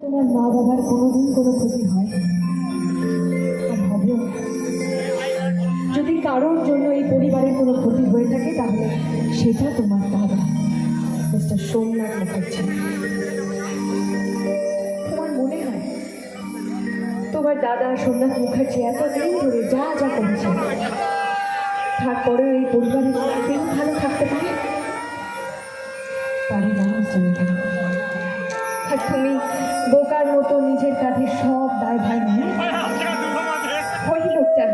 তোমার মা বাবার কোনোদিন কোনো ক্ষতি হয় আর হবেও না। যদি কারোর জন্য এই পরিবারের কোনো ক্ষতি হয়ে থাকে তাহলে সেটা তোমার দাদা মিস্টার সোমনাথ মুখার্জি। তোমার মনে হয় তোমার দাদা সোমনাথ মুখার্জি এতদিন ধরে যা যা করেছে তারপরেও এই পরিবারের কেউ ভালো থাকতে পারে পারে না মিস্টার মুখার্জি। আর তুমি বোকার মতো নিজের কাঁধে সব দায়ভার নিয়ে ওই লোকটার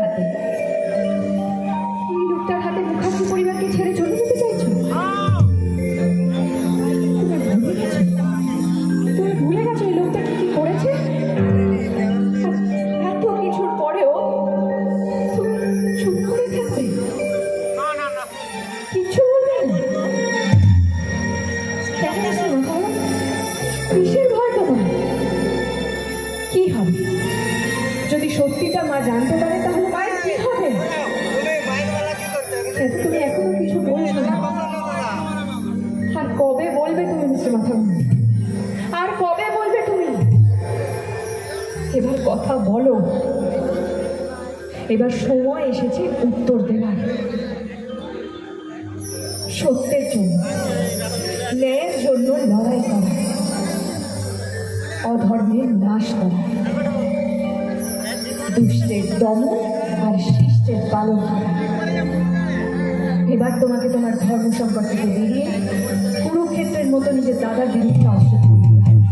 হাতে মুখার্জি পরিবারকে ছেড়ে চলে যেতে চাইছো। তুমি ভুলে গেছো এই লোকটা কি করেছে। এত কিছুর পরেও তুমি চুপ করে থাকবে, কিছু বলবে না। কেন কিসের ভয় তোমার? কি হবে যদি সত্যিটা মা জানতে পারে? তাহলে মায়ের কি হবে? তুমি এখনো কিছু বলছো না। আর কবে বলবে তুমি মিস্টার মাথামুন্ডি? আর কবে বলবে তুমি? এবার কথা বলো। এবার সময় এসেছে উত্তর দেওয়ার। সত্যের জন্য, ন্যায়ের জন্য লড়াই করা, অধর্মের নাশ করা, দুষ্টের দমন আর শিষ্টের পালন করা। এবার তোমাকে তোমার ধর্ম সম্পর্ক থেকে বেরিয়ে কুরুক্ষেত্রের মতো নিজের দাদার বিরুদ্ধে অস্ত্র তুলতে হবে।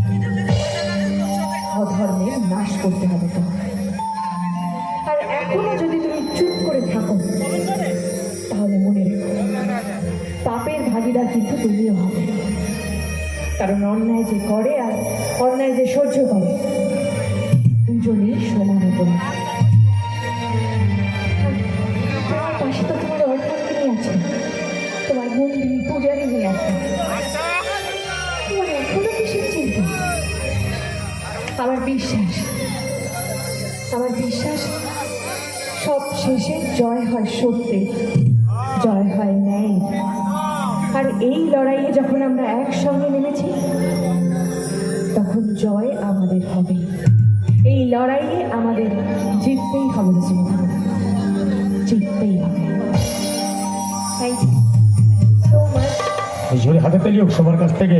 অধর্মের নাশ করতে হবে তোমাকে। আর এখনো যদি তুমি চুপ করে থাকো তাহলে মনে রেখো পাপের ভাগিদার কিন্তু তুমিও হবে। কারণ অন্যায় যে করে আর অন্যায় যে সহ্য করে দুজনেই সমান অপরাধ। তোমার পাশে তো তোমার অর্থাৎ আছে, তোমার মন্দির পূজারি নিয়ে আছে। তোমার এখনো কিসের চিন্তা? আমার বিশ্বাস সব শেষে জয় হয় সত্যে, জয় হয় ন্যায়। আর এই লড়াইয়ে যখন আমরা একসঙ্গে নেমেছি তখন জয় আমাদের হবে। এই লড়াইয়ে আমাদের জিততেই হবে, জিততেই হবে। Thank you so much. হাতে পেলিও সবার কাছ থেকে।